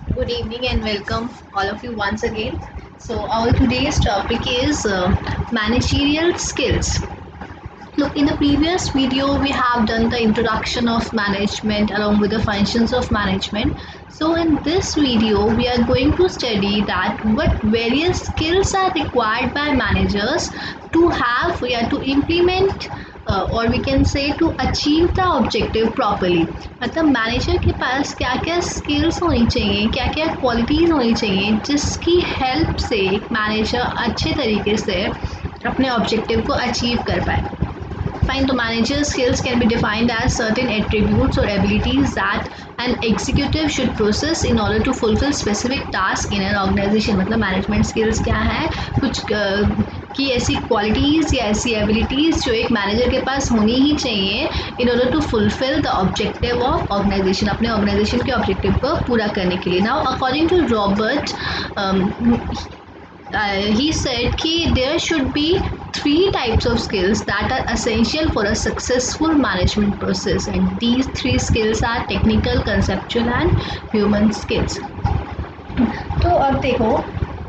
Good evening and welcome all of you once again. So our today's topic is managerial skills. Look, in the previous video we have done the introduction of management along with the functions of management. So in this video we are going to study that what various skills are required by managers to have to implement और we can say to achieve the objective properly. मतलब manager के पास क्या क्या skills होनी चाहिए, क्या क्या क्वालिटीज़ होनी चाहिए जिसकी हेल्प से एक मैनेजर अच्छे तरीके से अपने ऑब्जेक्टिव को अचीव कर पाए। Fine, the manager's skills can be defined as certain attributes or abilities that an executive should possess in order to fulfill specific tasks in an organization। मतलब मैनेजमेंट स्किल्स क्या है, कुछ की ऐसी क्वालिटीज़ या ऐसी एबिलिटीज़ जो एक मैनेजर के पास होनी ही चाहिए in order to fulfil the objective of organisation, अपने ऑर्गेनाइजेशन के ऑब्जेक्टिव को पूरा करने के लिए। Now according to Robert he said कि there should be three types of skills that are essential for a successful management process, and these three skills are technical, conceptual and human skills। तो अब देखो,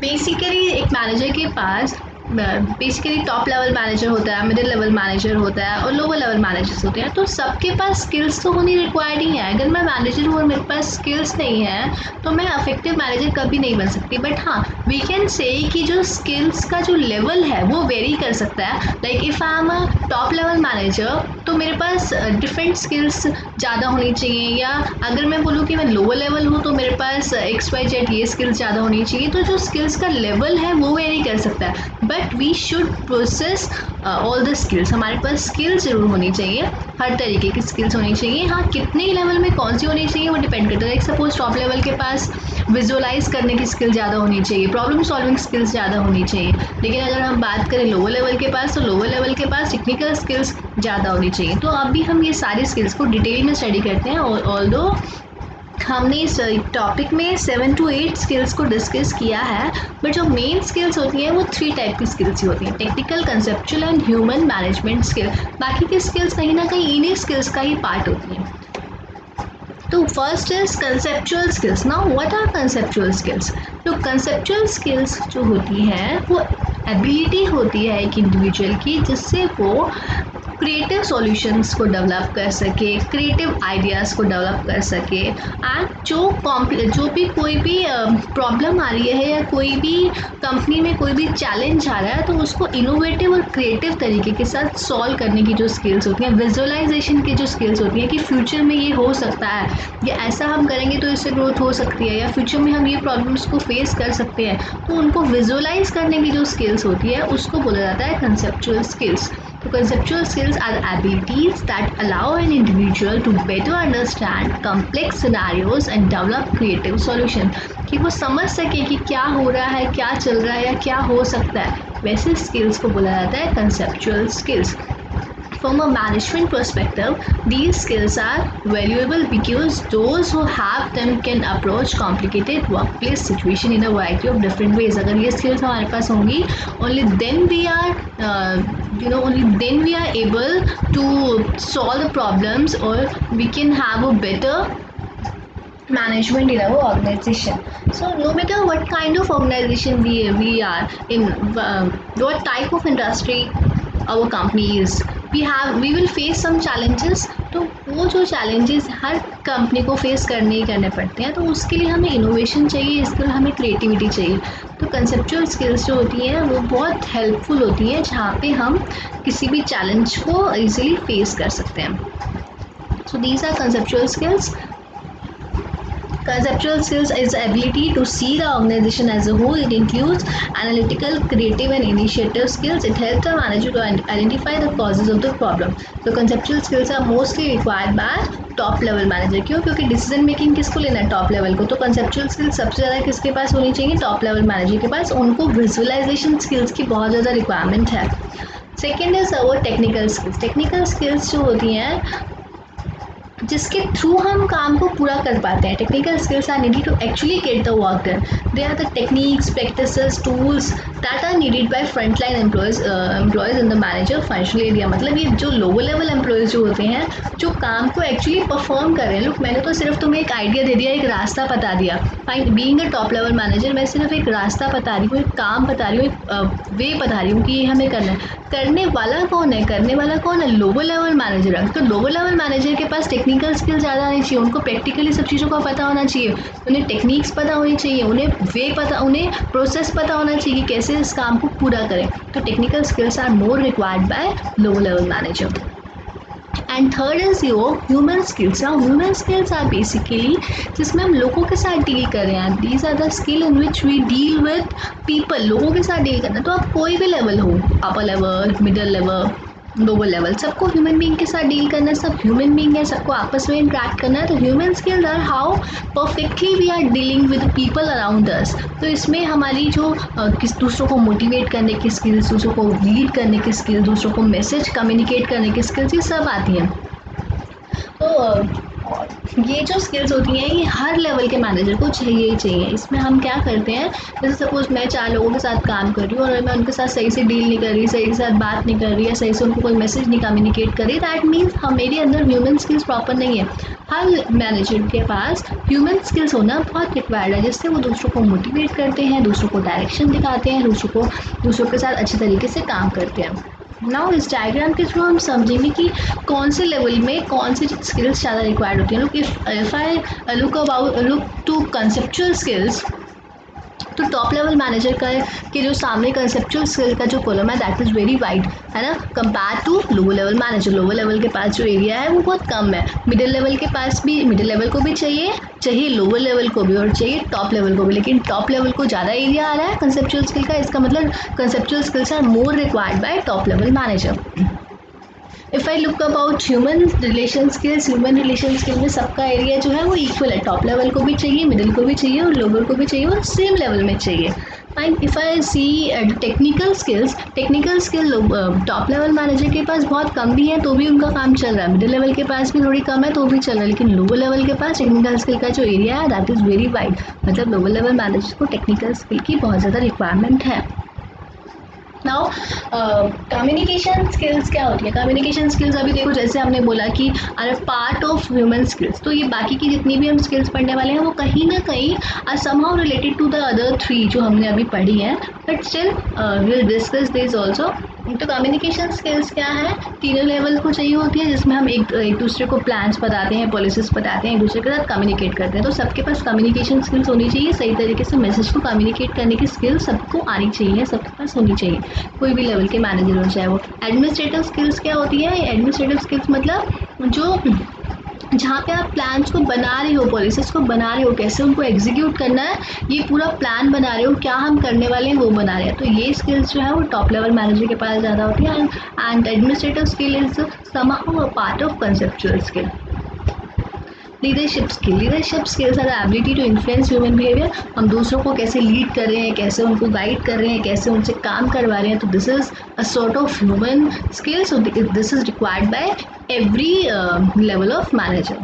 basically एक manager के पास basically top level manager होता है, middle level manager होता है और लोअर लेवल मैनेजर्स होते हैं। तो सबके पास स्किल्स तो होनी रिक्वायर्ड ही है। अगर मैं मैनेजर हूँ और मेरे पास स्किल्स नहीं है तो मैं अफेक्टिव मैनेजर कभी नहीं बन सकती। बट हाँ, वी कैन से कि जो स्किल्स का जो लेवल है वो वेरी कर सकता है। Like if I am a top level manager तो मेरे पास डिफरेंट स्किल्स ज़्यादा होनी चाहिए, या अगर मैं बोलूँ कि मैं लोअर लेवल हूँ तो मेरे पास XYZ ये स्किल्स ज़्यादा होनी चाहिए। तो जो स्किल्स का लेवल है वो वेरी कर सकता है, but we should process all the skills. हमारे पास स्किल्स ज़रूर होनी चाहिए, हर तरीके की स्किल्स होनी चाहिए। हाँ, कितने लेवल में कौन सी होनी चाहिए वो डिपेंड करता है। लाइक सपोज टॉप लेवल के पास विजुअलाइज करने की स्किल ज़्यादा होनी चाहिए, प्रॉब्लम सॉल्विंग स्किल्स ज़्यादा होनी चाहिए। लेकिन अगर हम बात करें लोअर लेवल के पास, तो लोअर लेवल के पास टेक्निकल स्किल्स ज़्यादा होनी चाहिए। तो अभी हम ये सारी स्किल्स को डिटेल में स्टडी करते हैं। ऑल्दो हमने इस टॉपिक में 7 to 8 स्किल्स को डिस्कस किया है, बट जो मेन स्किल्स होती हैं वो 3 टाइप की स्किल्स ही होती हैं, technical, conceptual and human management skill. बाकी की स्किल्स कहीं ना कहीं इन्हीं स्किल्स का ही पार्ट होती हैं। तो first is conceptual skills. Now what are conceptual skills? तो कंसेप्चुअल स्किल्स जो होती हैं वो एबिलिटी होती है एक इंडिविजुअल की जिससे वो क्रिएटिव सॉल्यूशंस को डेवलप कर सके, क्रिएटिव आइडियाज़ को डेवलप कर सके, एंड जो भी कोई भी प्रॉब्लम आ रही है या कोई भी कंपनी में कोई भी चैलेंज आ रहा है तो उसको इनोवेटिव और क्रिएटिव तरीके के साथ सॉल्व करने की जो स्किल्स होती हैं, विजुअलाइजेशन की जो स्किल्स होती हैं कि फ्यूचर में ये हो सकता है, या ऐसा हम करेंगे तो इससे ग्रोथ हो सकती है, या फ्यूचर में हम ये प्रॉब्लम्स को फेस कर सकते हैं, तो उनको विजुअलाइज करने की जो स्किल्स होती है उसको बोला जाता है conceptual skills. So conceptual skills are abilities that allow an individual to better understand complex scenarios and develop creative solution। कि वो समझ सके कि क्या हो रहा है, क्या चल रहा है या क्या हो सकता है, वैसे स्किल्स को बोला जाता है conceptual skills। From a management perspective, these skills are valuable because those who have them can approach complicated workplace situation in a variety of different ways। अगर ये skills हमारे पास होंगी, only then we are able to solve the problems, or we can have a better management in our organization। So no matter what kind of organization we are in, what type of industry our company is, we will face some challenges। तो वो जो challenges हर company को face करने ही करने पड़ते हैं, तो उसके लिए हमें इनोवेशन चाहिए, इसके लिए हमें क्रिएटिविटी चाहिए। तो कंसेप्चुअल स्किल्स जो होती हैं वो बहुत हेल्पफुल होती हैं जहाँ पे हम किसी भी चैलेंज को इजीली फेस कर सकते हैं। So these are conceptual skills. Conceptual skills is the ability to see the organization as a whole. It includes analytical, creative and initiative skills. It helps the manager to identify the causes of the problem। So conceptual skills are mostly required by top level manager. क्यों? क्योंकि decision making किसको लेना है? Top level को। तो conceptual skills सबसे ज़्यादा किसके पास होनी चाहिए? टॉप लेवल मैनेजर के पास। उनको विजुअलाइजेशन स्किल्स की बहुत ज़्यादा रिक्वायरमेंट है। Second is our technical skills. Technical skills जो होती हैं जिसके थ्रू हम काम को पूरा कर पाते हैं. Technical skills are needed to actually get the work done. They are the techniques, practices, tools that are needed by front line employees in the manager functional area. मतलब ये जो लोअर लेवल एम्प्लॉयज जो होते हैं, जो काम को actually perform कर रहे हैं. लुक, मैंने तो सिर्फ तुम्हें एक आइडिया दे दिया, एक रास्ता बता दिया. Fine, being a top level manager मैं सिर्फ एक रास्ता बता रही हूँ, एक काम बता रही हूँ, एक वे बता रही हूँ कि ये हमें करना है. करने वाला कौन है? करने वाला कौन है? लोअर लेवल मैनेजर है. तो लोअर लेवल मैनेजर के पास टेक्निकल स्किल ज़्यादा आनी चाहिए. उनको प्रैक्टिकली सब चीज़ों का पता होना चाहिए. उन्हें टेक्निक्स पता होनी चाहिए, उन्हें वे पता, उन्हें प्रोसेस पता होना चाहिए कि कैसे इस काम को पूरा करें. तो technical skills are more required by lower level manager. And third is your human skills. Now human skills are basically जिसमें हम लोगों के साथ डील कर रहे हैं. These are the skill in which we deal with people. लोगों के साथ डील करना. तो आप कोई भी लेवल हो, upper level, middle level, lower level, सबको ह्यूमन बीइंग के साथ डील करना है. सब ह्यूमन बीइंग है, सबको आपस में इंटरेक्ट करना है. तो human skills are how perfectly we are dealing with people around us. तो इसमें हमारी जो किस दूसरों को मोटिवेट करने की स्किल्स, दूसरों को लीड करने की स्किल्स, दूसरों को मैसेज कम्युनिकेट करने की स्किल्स, ये सब आती हैं. तो ये जो स्किल्स होती हैं ये हर लेवल के मैनेजर को चाहिए ही चाहिए. इसमें हम क्या करते हैं, जैसे सपोज मैं 4 लोगों के साथ काम कर रही हूँ और मैं उनके साथ सही से डील नहीं कर रही, सही के साथ बात नहीं कर रही है, सही से उनको कोई मैसेज नहीं कम्युनिकेट कर रही, दैट मीन्स हम मेरे अंदर ह्यूमन स्किल्स प्रॉपर नहीं है. हर मैनेजर के पास ह्यूमन स्किल्स होना बहुत रिक्वायर्ड है, जिससे वो दूसरों को मोटिवेट करते हैं, दूसरों को डायरेक्शन दिखाते हैं, दूसरों के साथ अच्छे तरीके से काम करते हैं. नाउ इस डायग्राम के थ्रू हम समझेंगे कि कौन से लेवल में कौन सी स्किल्स ज़्यादा रिक्वायर्ड होती हैं. Look, if I look to conceptual skills, तो टॉप लेवल मैनेजर का के जो सामने कंसेप्चुअल स्किल का जो कॉलम है दैट इज़ वेरी वाइड, है ना, compare to lower level manager. Lower level के पास जो एरिया है वो बहुत कम है. मिडिल लेवल के पास भी, मिडिल लेवल को भी चाहिए लोअर लेवल को भी और चाहिए टॉप लेवल को भी. लेकिन टॉप लेवल को ज़्यादा एरिया आ रहा है कंसेप्चुअल स्किल का. इसका मतलब conceptual skills are more required by top level manager. If I look about human relation skills, human relation skill में सबका एरिया जो है वो इक्वल है. टॉप लेवल को भी चाहिए, मिडिल को भी चाहिए और लोअर को भी चाहिए और सेम लेवल में चाहिए. And if I see technical skill top level manager के पास बहुत कम भी है तो भी उनका काम चल रहा है. मिडिल लेवल के पास भी थोड़ी कम है तो भी चल रहा है. लेकिन लोअर लेवल के पास टेक्निकल स्किल का जो एरिया है दैट इज़ वेरी वाइड. मतलब लोअर लेवल मैनेजर को टेक्निकल स्किल की बहुत ज़्यादा रिक्वायरमेंट है. नाउ कम्युनिकेशन स्किल्स क्या होती है? कम्युनिकेशन स्किल्स अभी देखो, जैसे हमने बोला कि are a part of human skills. तो ये बाकी की जितनी भी हम स्किल्स पढ़ने वाले हैं वो कहीं ना कहीं are somehow related to the other 3 जो हमने अभी पढ़ी हैं. But still will discuss this also. तो कम्युनिकेशन स्किल्स क्या है? तीनों लेवल को चाहिए होती है, जिसमें हम एक दूसरे को प्लान्स बताते हैं, पॉलिसीज बताते हैं, एक दूसरे के साथ कम्युनिकेट करते हैं. तो सबके पास कम्युनिकेशन स्किल्स होनी चाहिए. सही तरीके से मैसेज को कम्युनिकेट करने की स्किल्स सबको आनी चाहिए, सबके पास होनी चाहिए, कोई भी लेवल के मैनेजर हो चाहे वो. एडमिनिस्ट्रेटिव स्किल्स क्या होती है? एडमिनिस्ट्रेटिव स्किल्स मतलब जो जहाँ पे आप प्लान्स को बना रहे हो, पॉलिसीज को बना रहे हो, कैसे उनको एग्जीक्यूट करना है, ये पूरा प्लान बना रहे हो, क्या हम करने वाले हैं वो बना रहे हैं. तो ये स्किल्स जो है वो टॉप लेवल मैनेजर के पास ज़्यादा होती है. And administrative skill is somehow a part of conceptual skill. Leadership skills are the ability to influence human behaviour. हम दूसरों को कैसे लीड कर रहे हैं, कैसे उनको गाइड कर रहे हैं, कैसे उनसे काम करवा रहे हैं. तो this is a sort of human skills. So this is required by every level of manager.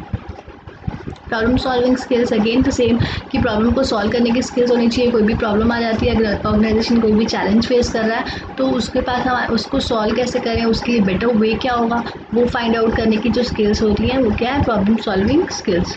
Problem solving skills again the same, कि प्रॉब्लम को सॉल्व करने की स्किल्स होनी चाहिए. कोई भी प्रॉब्लम आ जाती है, अगर ऑर्गेनाइजेशन कोई भी चैलेंज फेस कर रहा है तो उसके पास हम उसको सॉल्व कैसे करें, उसके लिए बेटर वे क्या होगा वो फाइंड आउट करने की जो स्किल्स होती हैं वो क्या है? Problem solving skills.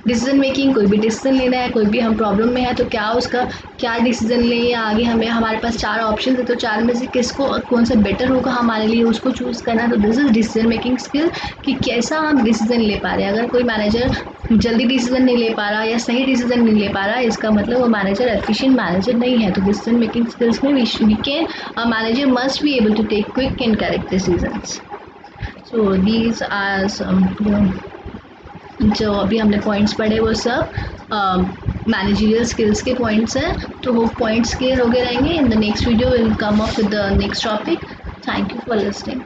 Decision making, कोई भी डिसीजन लेना है, कोई भी हम प्रॉब्लम में है तो क्या डिसीजन लें, या आगे हमारे पास 4 ऑप्शन है तो 4 में से कौन सा बेटर होगा हमारे लिए, उसको चूज़ करना. तो this is decision making skill, कि कैसा हम डिसीजन ले पा रहे हैं. अगर कोई मैनेजर जल्दी डिसीजन नहीं ले पा रहा या सही डिसीजन नहीं ले पा रहा, इसका मतलब वो मैनेजर एफिशिएंट मैनेजर नहीं है. तो डिसीजन मेकिंग स्किल्स में manager must be able to take quick and correct decisions. So these are जो अभी हमने पॉइंट्स पढ़े वो सब मैनेजरियल स्किल्स के पॉइंट्स हैं. तो वो पॉइंट्स क्लियर हो गए रहेंगे. In the next video will come up with the next topic. Thank you for listening.